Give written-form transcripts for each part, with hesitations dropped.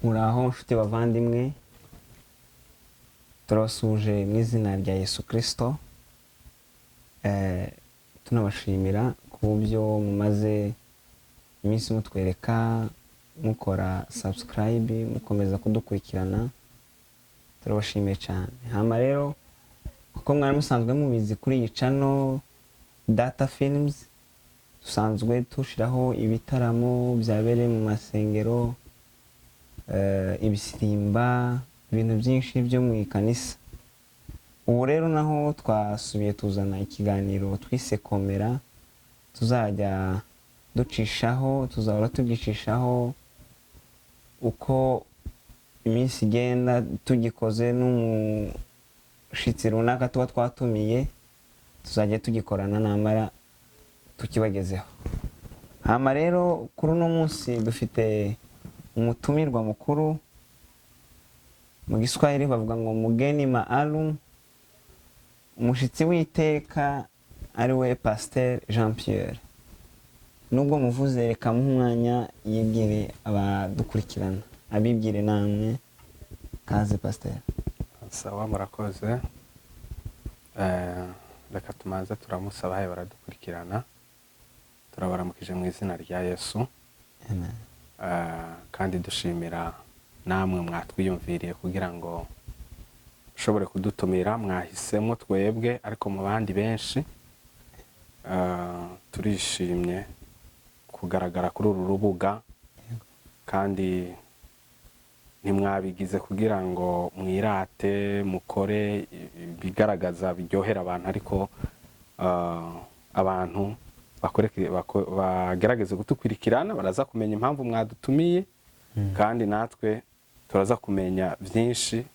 Muraho nshuti bavandimwe, turabasuje mu izina rya Yesu Kristo. Tunabashimira ku byo mumaze iminsi mutwereka, mukora subscribe, mukomeza kudukurikirana. Turabashimiye cyane. Hama rero kuko mwari musanzwe mubizi kuri iyi channel Data Films, dusanzwe tushiraho ibitaramo byabereye mu masengero, ibisirimba, ibintu byinshi byo mu ikanisa. Ubu rero naho twasubiye tuzana ikiganiro twise Komera, tuzajya ducishaho, tuzahora tugicishaho uko iminsi igenda, tugikoze n'umushitsi runaka tuba twatumiye, tuzajya tugikorana namara tukibagezeho. Hama rero kuri uno munsi dufite umutumirwa mukuru, mu Giswahili bavuga ngo mugeni maalum, umushitsi w'iteka ari we Pasteur Jean Pierre. Nubwo muvuze, reka umwanya yibwire abadukurikirana, abibwire namwe. Kaze Pasteur. Sawa, murakoze. Reka tumanze turamusaba aho baradukurikirana, turabaramukije mu izina rya Yesu. Amen. Kandi dushimira namwe mwatwiyumviriye kugira ngo ushobore kudutumira, mwahisemo twebwe ariko mu bandi benshi. Turishimye kugaragara kuri uru rubuga, kandi ntimwabigize kugira ngo mwirate, mukore bigaragaza biryohera abantu, ariko abantu bagerageze gutukurikirana, baraza kumenya impamvu mwadutumiye, kandi natwe turaza kumenya byinshi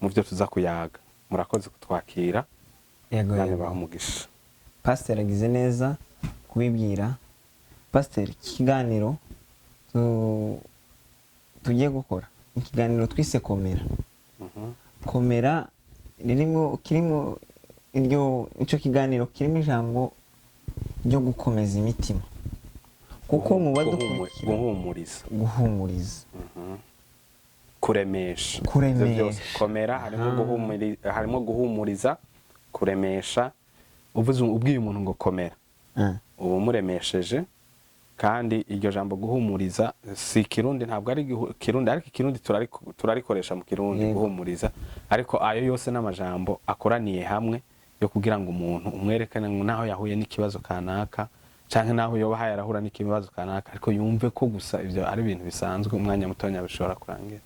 mu byo tuza kuyaga. Murakoze kutwakira. Yego, nane bahumugisha. Pasteur agize neza kubibwira. Pasteur, ikiganiro tugiye gukora, ikiganiro twise Komera. Komera kirimo icyo kiganiro kirimo ijambo ryo gukomeza imitima, kuko mu badukurikira, guhumuriza, kuremesha. Komera harimo guhumuriza, kuremesha. Ubwiye umuntu ngo komera, ubu muremesheje. Kandi iryo jambo guhumuriza si Kirundi, ntabwo ari Kirundi, ariko Kirundi turarikoresha mu Kirundi, guhumuriza. Ariko ayo yose n'amajambo akoraniye hamwe yo kugira ngo umuntu umwerekane naho yahuye n'ikibazo kanaka, canke naho yoba yarahura n'ikibazo kanaka, ariko yumve ko gusa ivyo ari ibintu bisanzwe, umwanya mutonya bishobora kurangira.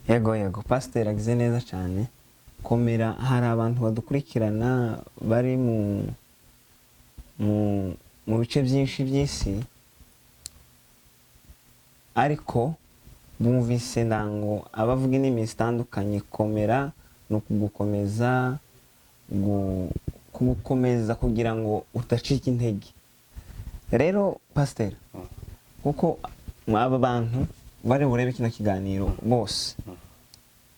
Yego, Pasteur agize neza cyane. Komera, hari abantu badukurikirana bari mu bice byinshi by'isi, ariko bumvise ndango abavuga indimi zitandukanye. Komera ni ukugukomeza, kugukomeza kugira ngo udacika intege. Rero Pasteur, kuko aba bantu bari burebe kino kiganiro bose,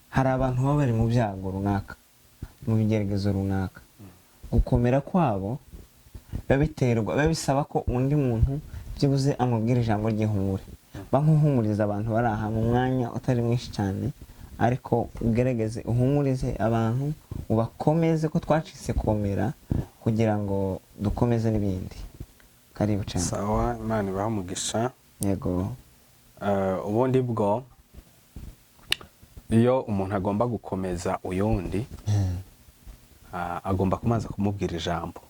hari abantu baba bari mu byago runaka, mu bigeragezo runaka. Gukomera kwabo biba bisaba ko undi muntu byibuze amubwira ijambo ry'ihumure. Bankuhumuriza abantu bari aha mu mwanya utari mwinshi cyane, ariko ugerageze uhumurize abantu, ubakomeze ko twacitse Komera kugira ngo dukomeze n'ibindi. Karibu cyane. Sawa, Imana ibahumugisha. Yego. Ubundi bwo iyo umuntu agomba gukomeza uyundi, agomba kumanza kumubwira ijambo.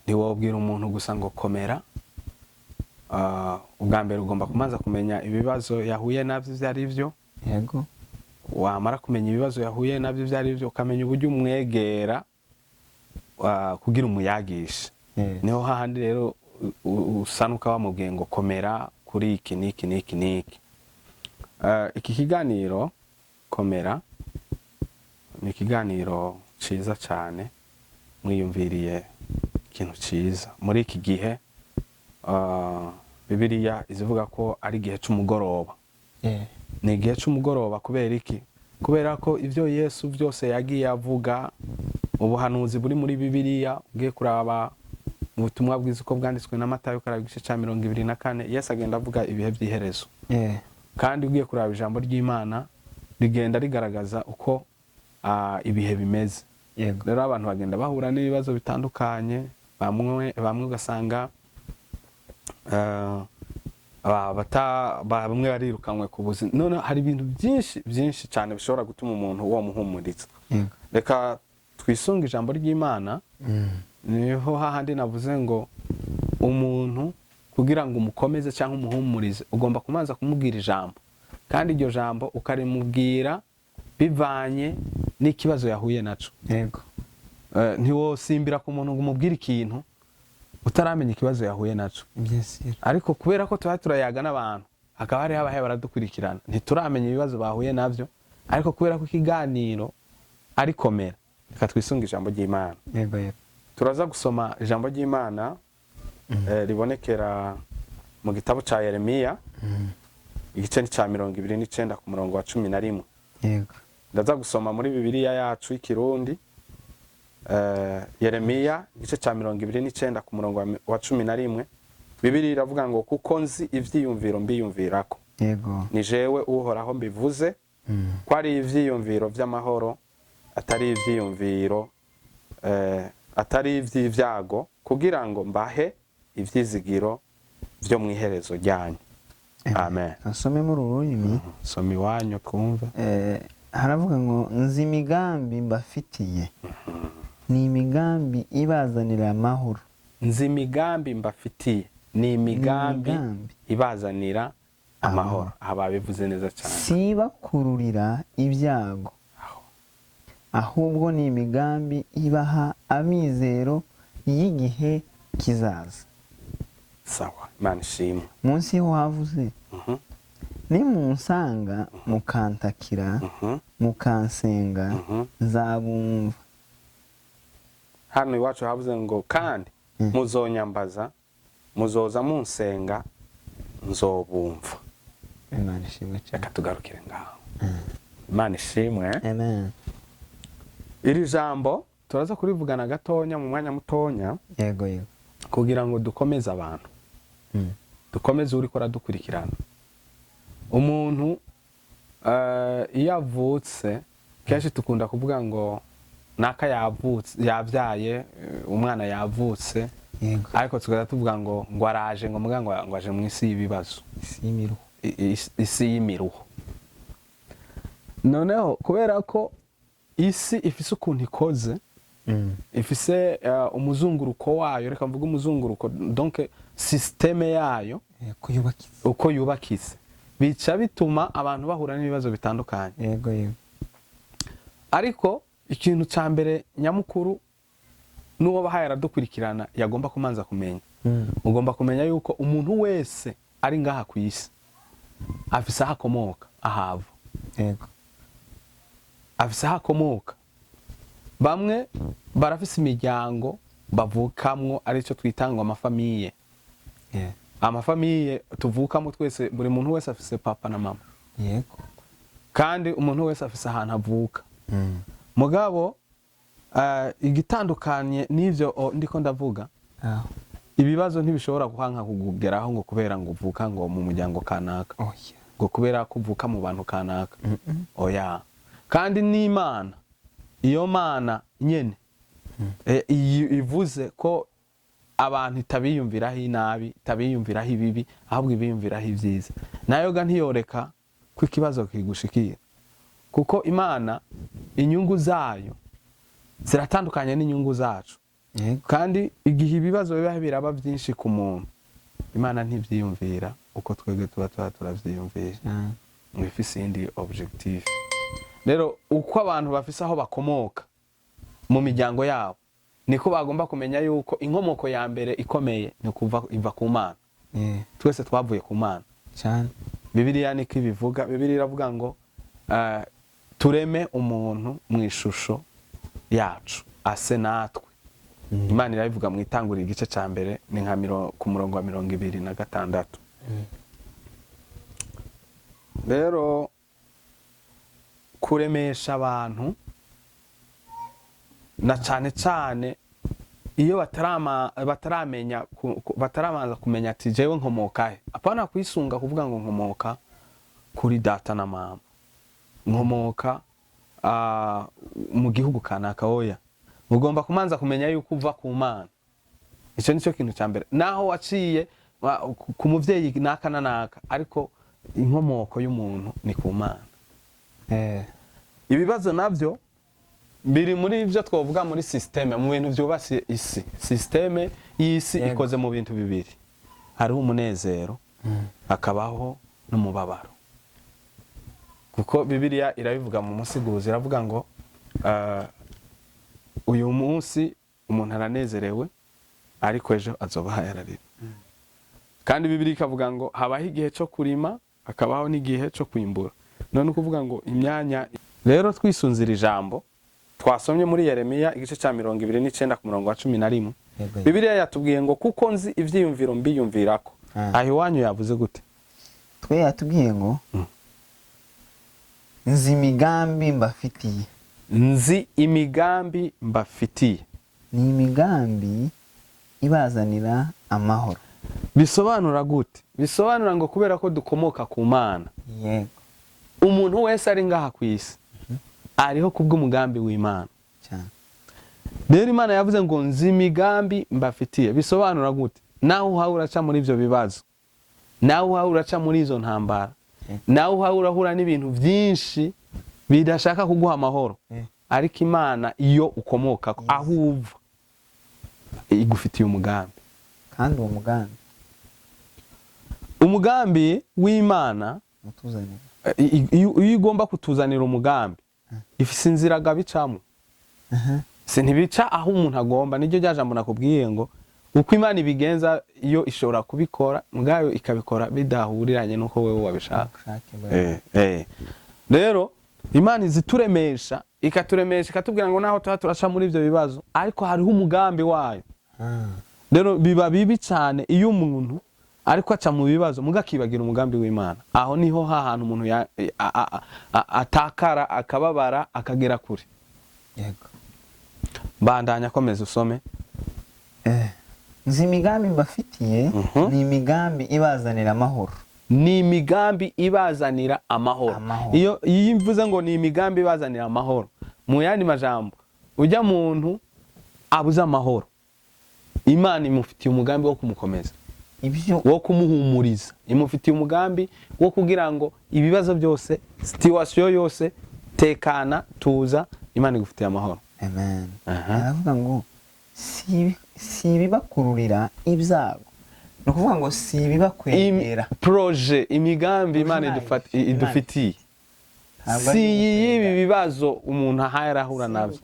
Ntiwobwira umuntu gusa ngo komera. Ubwa mbere ugomba kumanza kumenya ibibazo yahuye nabyo ibyo ari byo. Yego. Wamara kumenya ibibazo yahuye nabyo ibyo ari byo, ukamenya uburyo umwegera kugira umuyagisha. Niho hahandi rero usanuka wamubwiye ngo komera kuri iki niki niki niki. Iki kiganiro Komera ni ikiganiro ciza cyane, mwiyumviriye ikintu ciza muri iki gihe. Bibiliya izivuga ko ari igihe cy'umugoroba. Ni igihe cy'umugoroba kubera iki? Kubera ko ibyo Yesu byose yagiye avuga, ubuhanuzi buri muri Bibiliya, ugiye kuraba mu butumwa bwiza uko bwanditswe na Matayo karaba igice cya 24 Yesu agenda avuga ibihe by'iherezo kandi ugiye kuraba ijambo ry'Imana rigenda rigaragaza uko ibihe bimeze. Rero abantu bagenda bahura n'ibibazo bitandukanye, bamwe ugasanga bamwe barirukanwe ku buzima. None hari ibintu byinshi cyane bishobora gutuma umuntu uwo muhumuriza. Reka twisunga ijambo ry'Imana. Niho hahandi navuze ngo umuntu kugira ngo umukomeze cyangwa umuhumurize ugomba kumanza kumubwira ijambo, kandi iryo jambo ukarimubwira bivanye n'ikibazo yahuye naco. Ntiwosimbira ku muntu ngo umubwire ikintu utaramenya ikibazo yahuye naco. Ariko kubera ko tuba turayaga n'abantu, hakaba hari abahe baradukurikirana, ntituramenya ibibazo bahuye navyo, ariko kubera ko ikiganiro ari komera, reka twisunga ijambo ry'Imana. Turaza gusoma ijambo ry'Imana ribonekera mu gitabo ca Yeremiya igice cya 29 ku murongo wa 11. Ndaza gusoma muri Bibiliya yacu y'ikirundi Yeremiya igice cya 29 ku murongo wa 11. Bibiliya iravuga ngo kuko nzi ivyiyumviro mbiyumvirako, ni jewe uhoraho mbivuze, ko ari ivyiyumviro vy'amahoro atari ivyiyumviro atari ivy'ivyago, kugira ngo mbahe ivyizigiro vyo mwiherezo ryanyu. Amen. Asome mu rurimi. Soma iwanyu twumve. Haravuga ngo nzi imigambi mbafitiye, ni imigambi ibazanira amahoro. Nzi imigambi mbafitiye, ni imigambi ibazanira amahoro. Aha bivuze neza cyane. Sibakururira ibyago, ahubwo ni imigambi ibaha amizero y'igihe kizaza. Sawa, Imana ishimwe. Munsi ho havuze nimunsanga mukantakira mukansenga nzabumva. Hano iwacu havuze ngo kandi muzonyambaza, muzoza munsenga nzobumva. Imana ishimwe cyane. Reka tugarukire ngaho. Imana ishimwe. Amen. Iri jambo turaza kurivugana gatonya mu mwanya mutonya, kugira ngo dukomeze abantu, dukomeze uri kora dukurikirana. Umuntu iyo avutse kenshi tukunda kuvuga ngo naka yavutse, yabyaye umwana yavutse, ariko tugaza tuvuga ngo araje, ngo muga ngo aje mu isi y'ibibazo, isi y'imiruho. Noneho kubera ko isi ifise ukuntu ikoze, ifise umuzunguruko wayo, reka mvuga umuzunguruko, donc systeme yayo uko yubakise, bica bituma abantu bahura n'ibibazo bitandukanye. Ariko ikintu ca mbere nyamukuru n'uwo bahaye aradukurikirana yagomba kumanza kumenya, ugomba kumenya yuko umuntu wese ari ngaha ku isi afise aho akomoka, ahava. Afise aho akomoka. Bamwe barafise imiryango bavukamwo, aricyo twitanga amafamiye. Amafamiye tuvukamo twese, buri muntu wese afise papa na mama. Kandi umuntu wese afise ahantu avuka. Mugabo igitandukanye n'ivyo ndiko ndavuga, ibibazo ntibishobora guhanka kugeraho ngo kubera ngo uvuka ngo mu muryango kanaka, ngo kubera ko uvuka mu bantu kanaka. Oya. Kandi n'Imana, iyo Mana nyene ivuze ko abantu itabiyumviraho inabi, itabiyumviraho ibibi, ahubwo ibiyumviraho ibyiza, nayo ga ntiyoreka ko ikibazo kigushikira, kuko Imana inyungu zayo ziratandukanye n'inyungu zacu. Kandi igihe ibibazo biba biraba byinshi ku muntu, Imana ntibyiyumvira uko twebwe tuba turavyiyumvira. Mwifise indi objective. Rero uko abantu bafise aho bakomoka mu miryango yabo, niko bagomba kumenya yuko inkomoko ya mbere ikomeye ni kuva iva ku Mana. Twese twavuye ku Mana cyane. Bibiliya niko ibivuga. Bibiliya iravuga ngo tureme umuntu mu ishusho yacu ase natwe. Imana irabivuga mu Itanguriro igice ca mbere ni nka ku murongo wa 26. Rero kuremesha abantu na cyane iyo bataramanza kumenya ati jewe nkomoka he, apana kwisunga kuvuga ngo nkomoka kuri data na mama, nkomoka mu gihugu kanaka. oya, ugomba kumanza kumenya yuko uva ku Mana. Icyo nicyo kintu cya mbere, naho waciye ku muvyeyi naka na naka, ariko inkomoko y'umuntu ni ku Mana. Ibibazo navyo biri muri ivyo twovuga muri systeme, mu bintu byubashye isi. Systeme y'isi ikoze mu bintu bibiri, hariho umunezero hakabaho n'umubabaro. Kuko Bibiliya irabivuga mu musiguzi, iravuga ngo uyu munsi umuntu aranezerewe ariko ejo azoba yararira. Kandi Bibiliya ikavuga ngo habaho igihe cyo kurima hakabaho n'igihe cyo kwimbura. None ukuvuga ngo imyanya rero twisunzira ijambo twasomye muri Yeremiya igice cya 29 ku murongo wa 11. Bibiliya yatubwiye ngo kuko nzi ivyiyumviro mbiyumvirako. Aho iwanyu yavuze gute? Twe yatubwiye ngo nzi imigambi mbafitiye. Nzi imigambi mbafitiye. Ni imigambi ibazanira amahoro. Bisobanura gute? Bisobanura ngo kubera ko dukomoka ku Mana. Yego. Umuntu wese ari ngaha ku isi ariho kubw'umugambi w'Imana. Cyane. Rero Imana yavuze ngo nzi imigambi mbafitiye. Bisobanura gute? Naho uhahura ca muri ivyo bibazo, naho uhahura ca muri izo ntambara, naho uhahura n'ibintu byinshi bidashaka kuguha amahoro, ariko Imana iyo ukomoka aho uva igufitiye umugambi. Kandi uwo umugambi w'Imana mutuzanira, iyo igomba kutuzanira umugambi ifise inzira gabicamo. Se ntibica aho umuntu agomba. Niryo ryajambo nakubwiye ngo uko Imana ibigenza iyo ishobora kubikora mugayo ikabikora bidahuriranye nuko wewe wabishaka. Rero Imana izituremesha ikatubwira ngo naho turaca muri ivyo bibazo ariko hariho umugambi wayo. Rero biba bibi cyane iyo umuntu ariko aca mu bibazo mugakibagira umugambi w'Imana. Aho niho hahantu umuntu atakara akababara akagera kure. Yego. Bandanya komeza usome. Nzi imigambi mbafitiye, ni imigambi ibazanira amahoro. Ni imigambi ibazanira amahoro. Iyo mvuze ngo ni imigambi ibazanira amahoro, mu yandi majambo ujya muntu abuza amahoro, Imana imufitiye umugambi wo kumukomeza, ibyo wo kumuhumuriza, imufitiye umugambi wo kugira ngo ibibazo byose, situation yose tekana tuza, Imana igufitiye amahoro. Amen. Aravuga ngo si bibakururira ibyago, no kuvuga ngo si bibakwegera. Projet, imigambi Imana idufitiye si yibi bibazo umuntu ahayarahura nabyo,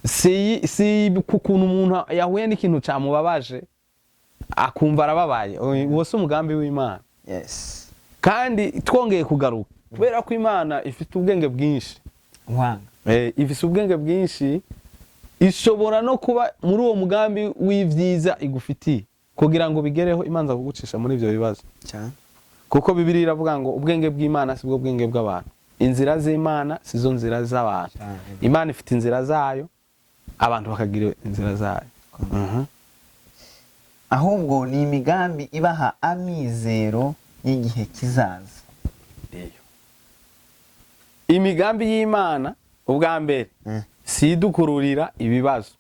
si kukuntu umuntu yahuye n'ikintu cyamubabaje akumva arababaye. Uwo si umugambi w'Imana. Yes. Kandi twongeye kugaruka kubera ko Imana ifite ubwenge bwinshi. Ifite ubwenge bwinshi, ishobora no kuba muri uwo mugambi w'ivyiza igufitiye kugira ngo bigereho imanza kugucisha muri ivyo bibazo. Kuko Bibiliya iravuga ngo ubwenge bw'Imana sibwo bwenge bw'abantu, inzira z'Imana sizo nzira z'abantu. Imana ifite inzira zayo, abantu bakagira inzira zayo. Ahubwo ni imigambi ibaha amizero y'igihe kizaza. Imigambi y'Imana ubwa mbere si idukururira ibibazo,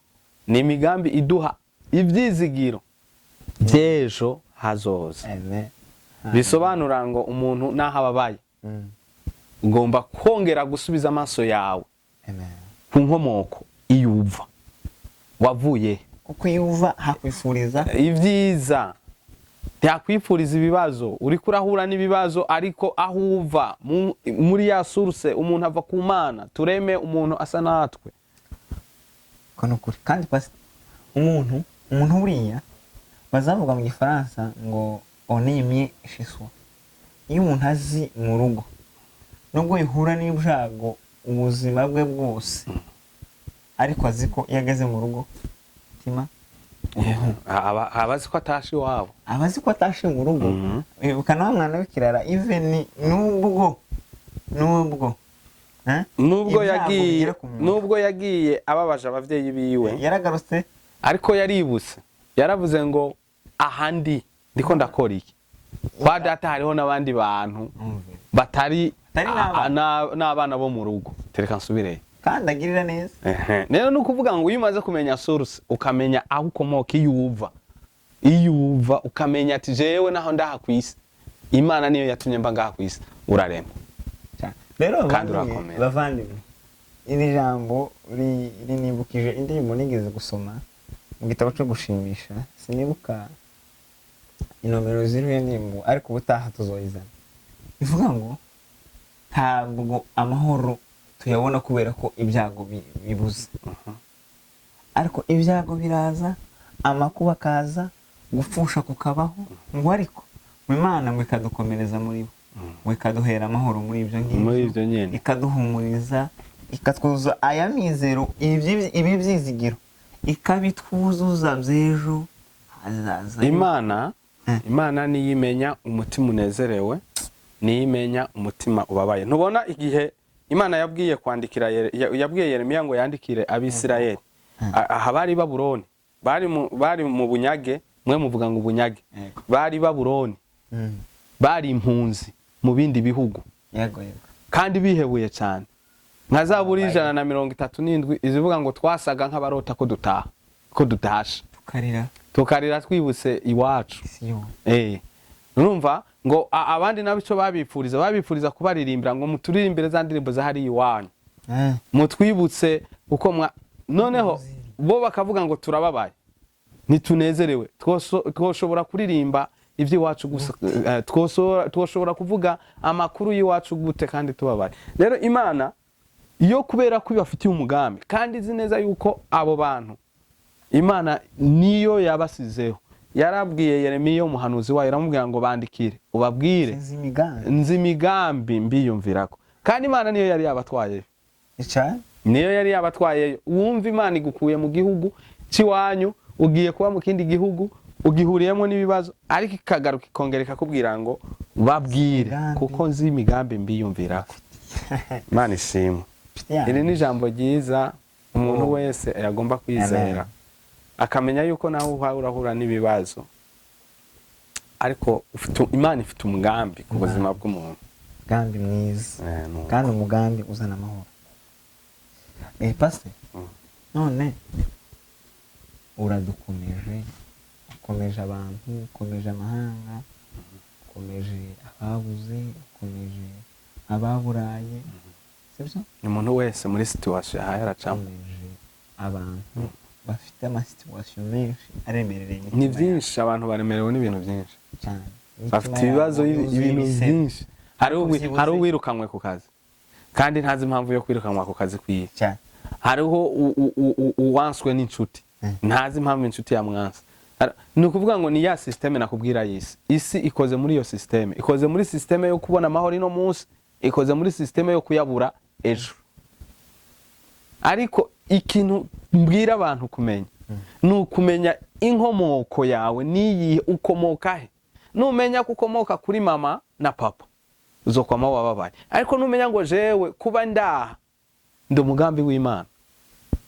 ni imigambi iduha ivyizigiro by'ejo hazoza. Bisobanura ngo umuntu naho ababaye ugomba kongera gusubiza amaso yawe ku nkomoko iyuva wavuye, kuko iyuva hakwifuriza ibyiza, ntiyakwifuriza ibibazo. Uri kurahura n'ibibazo ariko aho uva muri ya source umuntu ava ku Mana. Tureme umuntu asa natwe kono kuri. Kandi umuntu buriya bazavuga mu Gifaransa ngo on est mieux chez soi. Iyo umuntu azi mu rugo nubwo yihura n'ibyago ubuzima bwe bwose, ariko azi ko yageze mu rugo tima abazi ko atashi wabo, abazi ko atashi mu rugo. Ukana wa mwana w'ikirara even nubwo yagiye ababaje abavyeyi biwe, yaragarutse ariko yaributse yaravuze ngo ahandi ndiko ndakora iki kwa data hariho n'abandi bantu batari n'abana bo mu rugo tereka nsubire kandi agirira neza. Rero no kuvuga ngo iyo umaze kumenya source ukamenya aho ukomoka iyo uva ukamenya ati jewe naho ndaha kwisi Imana niyo yatumye mba ngaha kwisi urarema. Rero bavandimwe iri jambo rinibukije indirimbo nigeze gusoma mu gitabo cyo gushimisha sinibuka inomero ziriho nimbo ariko ubutaha tuzoyizana. Ivuga ngo ntabwo amahoro tuyabona kubera ko ibyago bibuze, ariko ibyago biraza, amakuba kaza, gupfusha kukabaho, ngo ariko Imana ngo ikadukomereza muri bo, ngo ikaduhera amahoro muri ibyo ngibyo, ikaduhumuriza, ikatwuzuza aya mizero, ibi byizigiro, ikabitwuzuza by'ejo hazaza. Imana niyimenya umutima unezerewe, niyimenya umutima ubabaye. Ntubona igihe Imana yabwiye Yeremiya ngo yandikire Abisirayeli, aha bari Babuloni, bari mu bunyage, mwe muvuga ngo ubunyage, bari Babuloni, bari impunzi mu bindi bihugu, kandi bihebuye cyane. Nka Zaburi 137 izivuga ngo twasaga nk'abarota ko dutasha, tukarira twibutse iwacu. Urumva ngo abandi nabico babipfuriza kubaririmbira ngo muturirimbire za ndirimbo za hari iwanyu, mutwibutse uko noneho bo bakavuga ngo turababaye ntitunezerewe, twoshobora kuririmba ibyo iwacu gusa, twoshobora kuvuga amakuru y'iwacu gute kandi tubabaye. Rero Imana iyo kubera ko ibafitiye umugambi kandi izi neza yuko abo bantu Imana niyo yabasizeho, yarabwiye Yeremiya umuhanuzi wayo, aramubwira ngo bandikire ubabwire nzi imigambi mbiyumvirako. Kandi Imana niyo yari yabatwaye, niyo yari yabatwaye. Wumva Imana igukuye mu gihugu ciwanyu ugiye kuba mu kindi gihugu, ugihuriyemo n'ibibazo, ariko ikagaruka ikongera ikakubwira ngo babwire kuko nzi imigambi mbiyumvirako. Imana ishimwe. Iri ni ijambo ryiza umuntu wese yagomba kwizera, akamenya yuko naho urahura n'ibibazo, ariko Imana ifite umugambi ku buzima bw'umuntu, umugambi mwiza, kandi umugambi uzana amahoro. Pastor, none uradukomeje, ukomeje abantu, ukomeje amahanga, ukomeje ababuze, ukomeje ababuraye, sibyo? Umuntu wese muri situation yahaye aracamo, abantu bafite amasituwasiyo menshi aremerereye. Ni byinshi, abantu baremerewe n'ibintu byinshi cyane, bafite ibibazo, ibintu byinshi. Hari uwirukanwe ku kazi kandi ntazi impamvu yo kwirukanwa ku kazi kwiye cyane. Hariho uwanswe n'inshuti, ntazi impamvu inshuti yamwansa. Ni ukuvuga ngo ni ya systeme nakubwira isi ikoze muri iyo systeme, ikoze muri systeme yo kubona amahoro ino munsi, ikoze muri systeme yo kuyabura ejo. Ariko ikintu mbwira abantu kumenya ni ukumenya inkomoko yawe, niyi ukomoka he. Numenya kukomoka kuri mama na papa uzokwama wababaye, ariko numenya ngo jewe kuba ndaha ndi umugambi w'Imana,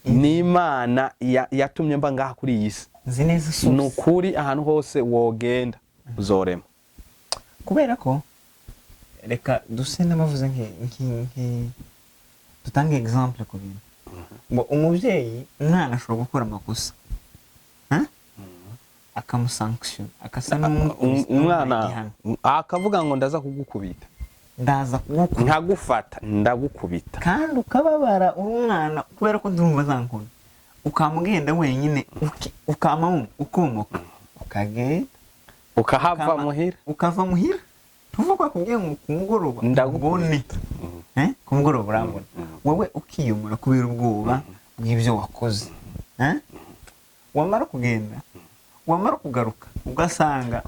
ni Imana yatumye mba ngaha kuri iyi si. Nukuri ahantu hose wogenda uzorema, kubera ko reka duse n'amavuze dutange example ku bintu. Ngo umubyeyi, umwana ashobora gukora amakosa, akamusanction, akasa umwana akavuga ngo ndaza kugukubita, nkagufata ndagukubita, kandi ukababara umwana kubera ko ndumva zankona, ukamugenda wenyine, ukomoka ukagenda ukahava muhira, ukava muhira. Tuvuga kubwiye ngo kumugoroba ndagubone, kumugoroba urambona, wowe ukiyumura kubera ubwoba bw'ibyo wakoze. Wamara kugenda, wamara kugaruka ugasanga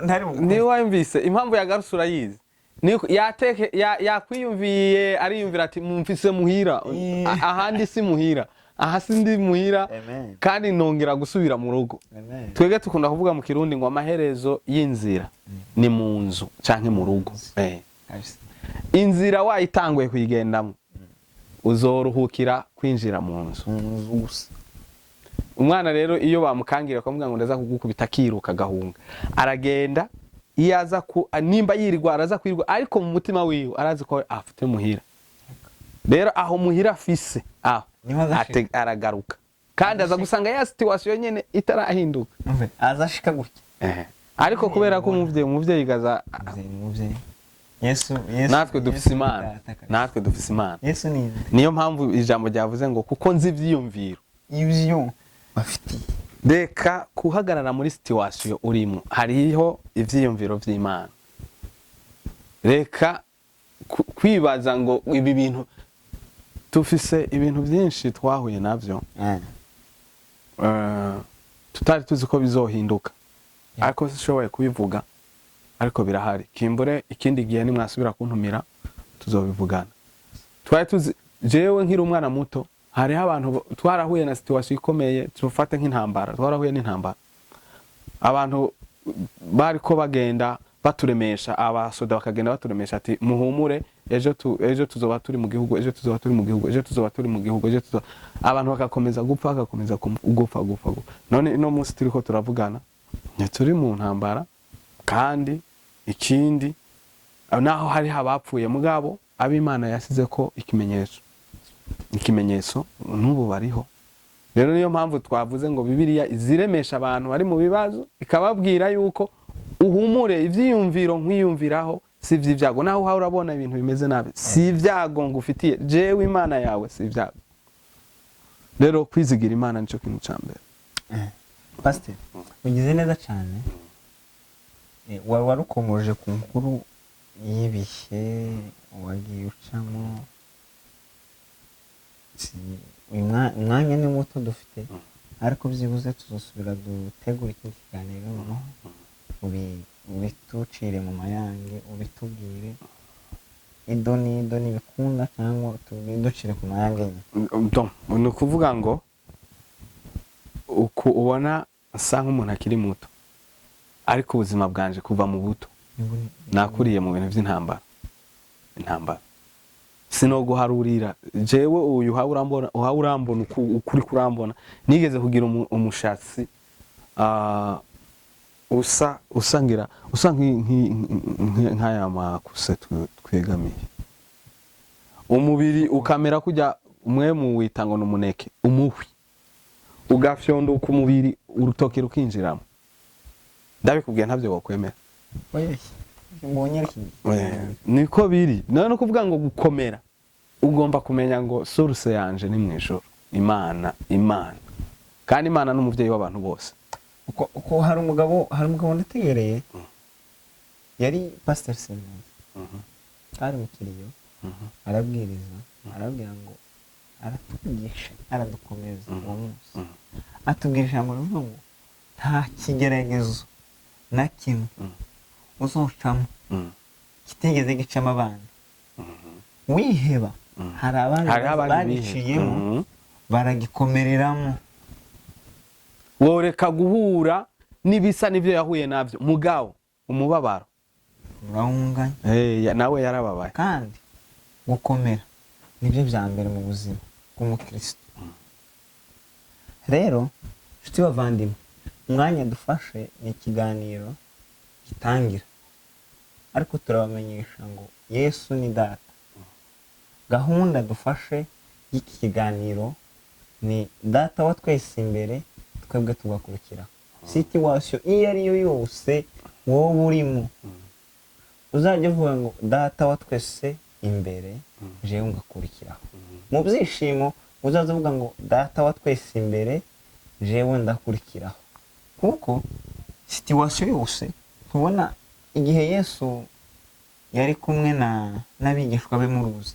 ntari bugukore. Ni wumvise impamvu yagarutse urayizi, yakwiyumviye ariyumvira ati mumfise muhira, ahandi si muhira, aha sindi muhira, kandi nongera gusubira mu rugo. Twege tukunda kuvuga mu Kirundi ngo amaherezo y'inzira ni mu nzu canke mu rugo. Inzira wayitanguye kuyigendamo uzoruhukira kwinjira mu nzu gusa. umwana rero iyo bamukangira akamubwira ngo ndaza kugukubita akiruka agahunga aragenda iyo aza nimba yirirwa araza kwirwa ariko mu mutima wiwe arazi ko afite muhira rero aho muhira afise aho aragaruka kandi aza gusanga ya situation nyene itarahinduka azashika gutya ariko kubera ko umuvyeyi gaza Yesu natwe dufise imana Yesu niyo mpamvu ijambo ryavuze ngo kuko nzi ivyiyumviro ivyo bafite reka kuhagarara muri situation urimo hariho ivyiyumviro vy'Imana reka kwibaza ngo ibi bintu tufise ibintu byinshi twahuye navyo tutari tuzi ko bizohinduka ariko sishoboye kubivuga ariko birahari kimbure ikindi gihe nimwasubira kuntumira tuzobivugana twari tuzi jewe nkiri umwana muto hari abantu twarahuye na situation ikomeye tufate nk'intambara twarahuye n'intambara abantu bari ko bagenda baturemesha abasoda bakagenda baturemesha ati muhumure ejo tuzoba turi mu gihugu ejo tuzoba turi mu gihugu ejo tuzoba turi mu gihugu abantu bakakomeza gupfa bakakomeza gupfa none ino munsi turiko turavugana turi mu ntambara kandi ikindi naho hari abapfuye mugabo ab'Imana yasize ko ikimenyetso n'ubu bariho rero niyo mpamvu twavuze ngo Bibiliya iziremesha abantu bari mu bibazo ikababwira yuko uhumure ivyiyumviro nkwiyumviraho si vy'ivyago naho uha urabona ibintu bimeze nabi si ivyago ngufitiye jewe Imana yawe si ivyago rero kwizigira Imana nico kintu cambere Pastor ugize neza cyane warukomoje ku nkuru y'ibihe wagiye ucamo umwanya ni muto dufite ariko byibuze tuzosubira dutegura ikindi kiganiro noneho ubitucire mu mayange ubitubwire idoni bikunda cyangwa tubiducire ku mayange ni ukuvuga ngo uku ubona asa nk'umuntu akiri muto ariko ubuzima bwanje kuva mu buto nakuriye mu bintu by'intambara sino guharurira jewe uyu uha urambona ukuri kurambona nigeze kugira umushatsi usa nk'aya makuse twegamiye umubiri ukamera kujya umwe mu witango n'umuneke umuhwi ugafyonduka umubiri urutoki rukinjiramo ndabikubwiye ntabyo wakwemera niko biri no kuvuga ngo gukomera ugomba kumenya ngo source yanje ni mwijoro Imana kandi Imana n'umuvyeyi w'abantu bose uko hari umugabo ndategereye yari Pastor Simon ari mu kiriyo arabwiriza arabwira ngo aratugisha aradukomeza uwo munsi atubwirisha ngo nta kigeragezo na kimwe uzocamo kitigeze gicamo abandi wiheba hari abandi babiciyemo baragikomereramo woreka guhura n'ibisa n'ivyo yahuye navyo mugabo umubabaro urahunganya nawe yarababaye kandi gukomera nibyo bya mbere mu buzima bw'umukristo rero nshuti bavandimwe umwanya dufashe ni ikiganiro gitangira ariko turabamenyesha ngo Yesu ni data gahunda dufashe y'iki kiganiro ni data wa twese imbere twebwe tugakurikira situation iyo ari yo yose wowe urimo uzajya uvuga ngo data wa twese imbere jewe ngakurikiraho mu byishimo uzaza uvuga ngo data wa twese imbere jewe ndakurikiraho kuko situation yose tubona igihe Yesu yari kumwe n'abigishwa be mu ruzi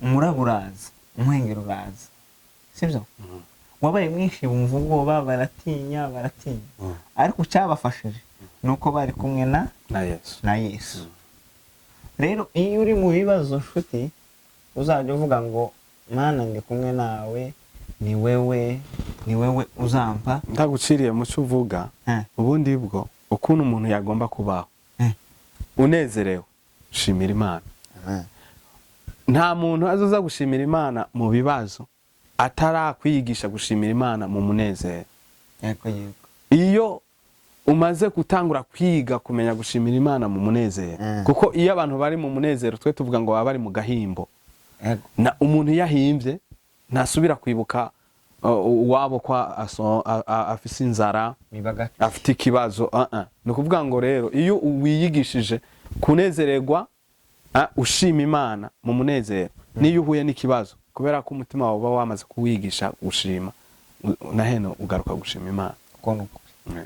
umuraburaza umuhengero uraza sibyo wabaye mwinshi bumva ubwoba baratinya ariko cyabafashije nuko bari kumwe na Yesu rero iyo uri mu bibazo nshuti uzajya uvuga ngo Mana ndi kumwe nawe ni wewe uzampa ndaguciriye mu cyo uvuga ubundi bwo ukuntu umuntu yagomba kubaho unezerewe shimira Imana nta muntu azoza gushimira Imana mu bibazo atarakwigisha gushimira Imana mu munezero. yego yego Iyo umaze gutangura kwiga kumenya gushimira Imana mu munezero, kuko iyo abantu bari mu munezero twe tuvuga ngo baba bari mu gahimbo, yego na umuntu yahimbye ntasubira kwibuka uwabo kwa afise inzara, bibaga afite ikibazo. Ni ukuvuga ngo rero iyo wiyigishije kunezererwa ushima Imana mu munezero, niyo uhuye n'ikibazo, kubera ko umutima wawe uba wamaze kuwigisha gushima, na heno ugaruka gushima Imana.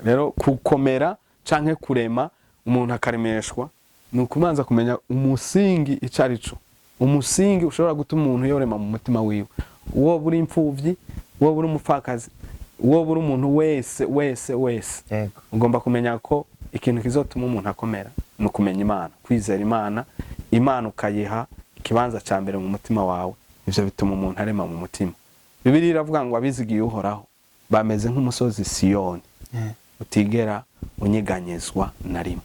Rero kukomera canke kurema, umuntu akaremeshwa, ni ukubanza kumenya umusingi icari co, umusingi ushobora gutuma umuntu yorema mu mutima wiwe, uwo buri imfuvyi, uwo buri umupfakazi, uwo buri umuntu wese yego ugomba kumenya ko ikintu kizotuma umuntu akomera ni ukumenya Imana, kwizera Imana, Imana ukayiha ikibanza ca mbere mu mutima wawe. Ivyo bituma umuntu arema mu mutima. Bibiliya iravuga ngo abizigiye Uhoraho bameze nk'umusozi Siyoni utigera unyeganyezwa na rimwe.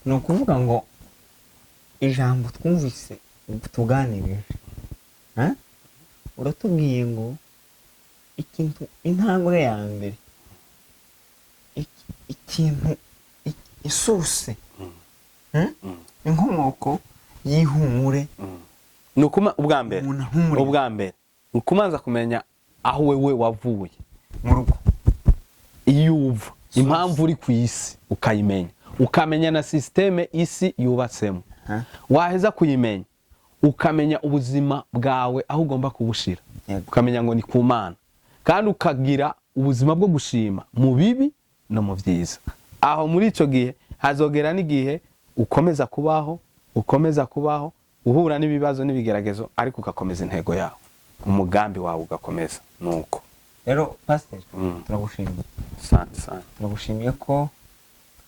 ni ukuvuga ngo ijambo twumvise tuganirije, uratubwiye ngo ikintu, intambwe ya mbere, ikintu, isuse, inkomoko y'ihumure, Ni ubwa mbere ukumanza kumenya aho wewe wavuye mu rugo, iyo uva, impamvu uri ku isi ukayimenya, ukamenya na systeme isi yubatsemo. Waheza kuyimenya ukamenya ubuzima bwawe aho ugomba kubushira, ukamenya ngo ni ku Mana, kandi ukagira ubuzima bwo gushima mu bibi no mu byiza. Aho muri ico gihe hazogera n'igihe ukomeza kubaho uhura n'ibibazo n'ibigeragezo, ariko ugakomeza intego yawe, umugambi wawe ugakomeza. Nuko rero pastor, turagushimiye sana turagushimiye ko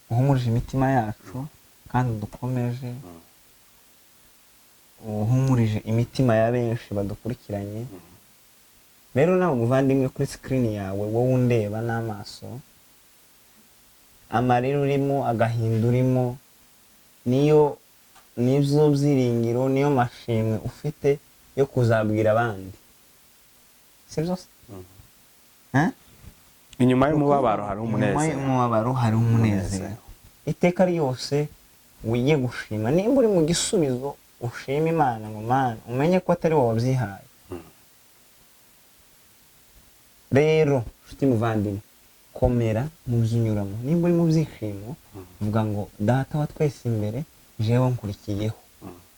uhumurije imitima yacu, kandi dukomeje uhumurije imitima ya benshi badukurikiranye. Rero nawe muvandimwe, kuri screen yawe wowe undeba n'amaso, amarira urimo, agahinda urimo, niyo byiringiro, niyo mashimwe ufite yo kuzabwira abandi, sibyo? Inyuma y'umubabaro hari umunezero. Inyuma y'umubabaro hari umunezero. Iteka ryose wiye gushima. Nimba uri mu gisubizo, ushima Imana ngo Mana, umenye ko atari wowe wabyihaye. Rero nshuti muvandimwe, komera mu by'inyuramo. Nimba uri mu byishimo, uvuga ngo Data wa twese imbere, jewe nkurikiyeho.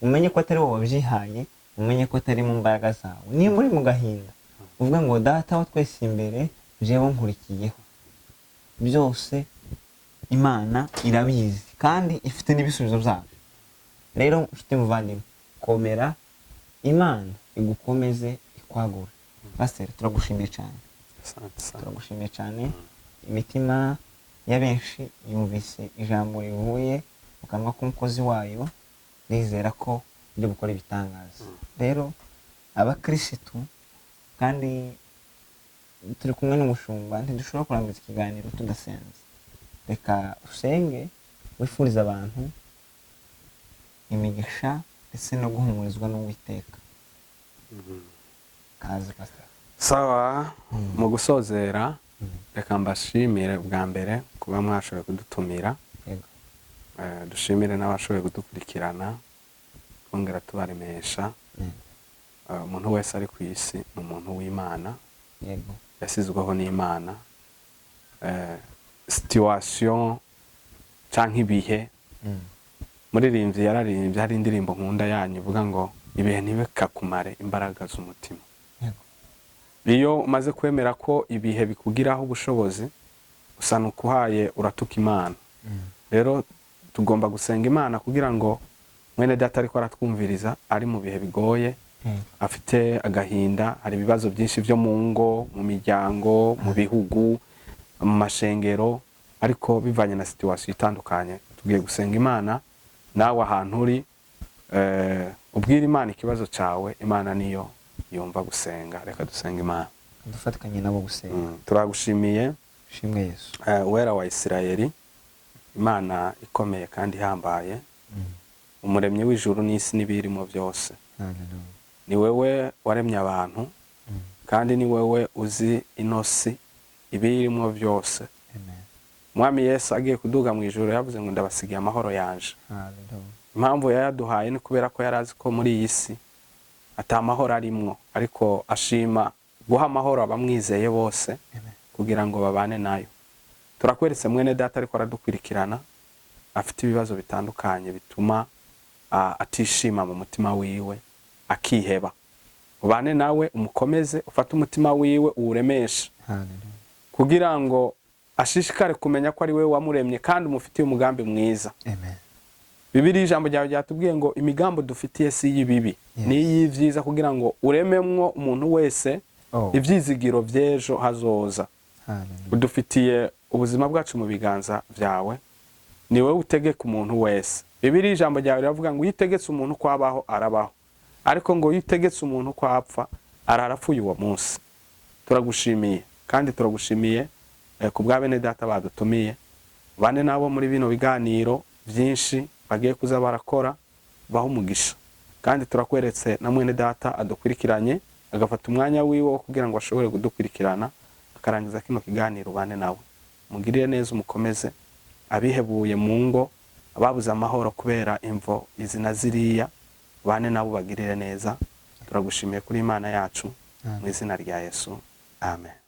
Umenye ko atari wowe wabyihaye, umenye ko atari mu mbaraga zawe. Nimba uri mu gahinda, uvuga ngo Data wa twese imbere, jewe nkurikiyeho. Byose Imana irabizi kandi ifite n'ibisubizo byabyo. Rero ufite muvandimwe, komera, Imana igukomeze ikwagura. Pastor, turagushimiye cyane. Turagushimiye cyane. Imitima ya benshi yumvise ijambo rivuye mu kanwa k'umukozi wayo, rizera ko ryo gukora ibitangaza. Rero abakirisitu, kandi turi kumwe n'umushumba, ntidushobora kurangiza ikiganiro tudasenze. Reka usenge wifuriza abantu imigisha ndetse no guhumurizwa n'Uwiteka. Kaze pastor. Sawa, mu gusozera reka mbashimire bwa mbere kuba mwashoboye kudutumira. Yego. Dushimire n'abashoboye kudukurikirana, twongera tubaremesha. Umuntu wese ari ku isi ni umuntu w'Imana. Yego. Yasizweho n'Imana. Situation canke ibihe, muririmbyi yararimbye, hari indirimbo nkunda yanyu ivuga ngo ibihe ntibikakumare imbaraga z'umutima. Iyo umaze kwemera ko ibihe bikugiraho ubushobozi, usa n'ukuhaye uratuka Imana. Rero tugomba gusenga Imana kugira ngo mwene data ariko aratwumviriza, ari mu bihe bigoye, afite agahinda, hari ibibazo byinshi byo mu ngo, mu miryango, mu bihugu, mu mashengero, ariko bivanye na situation itandukanye, tugiye gusenga Imana. Nawe ahantu uri, ubwira Imana ikibazo cyawe, Imana niyo yumva gusenga. Reka dusenga Imana. Dufatikanye nabo gusenga. Turagushimiye, shimwe Yesu, Uwera wa Isirayeli, Imana ikomeye kandi ihambaye, umuremyi w'ijuru n'isi n'ibirimo byose. ni wewe waremye abantu kandi ni wewe uzi inosi ibirimo byose. Mwami Yesu agiye kuduga mu ijuru yavuze ngo ndabasigiye amahoro yanje. Impamvu yayaduhaye ni kubera ko yarazi ko muri iyi si ata amahoro arimwo, ariko ashima guha amahoro abamwizeye bose kugira ngo babane nayo. Turakweretse mwene data ariko aradukwirikirana afite ibibazo bitandukanye bituma atishima mu mutima wiwe, akiheba. Ubane nawe umukomeze, ufate umutima wiwe uwuremeshe kugira ngo ashishikare kumenya ko ari we wamuremye kandi umufitiye umugambi mwiza. Bibiri ijambo ryawe ryatubwiye ngo imigambo dufitiye si yibibi, ni yivyiza kugira ngo urememwo umuntu wese ivyizigiro vyejo hazoza. Udufitiye ubuzima bwacu mu biganza vyawe, ni wewe utegeka umuntu wese. Bibiri ijambo ryawe riravuga ngo yitegetse umuntu kwabaho arabaho, ariko ngo yitegetse umuntu kwapfa ararapfuye uwo munsi. Turagushimiye kandi turagushimiye ku bwa bene data badutumiye, bane nabo muri bino biganiro byinshi bagiye kuza barakora, baho umugisha. Kandi turakweretse na mwene data adukurikiranye agafata umwanya wiwe wo kugira ngo ashobore kudukurikirana akarangiza kino kiganiro. Bane nawe mugirire neza, umukomeze abihebuye mu ngo, ababuze amahoro kubera imvo izina ziriya, bane nabo bagirire neza. Turagushimiye kuri Imana yacu mu izina rya Yesu, amen.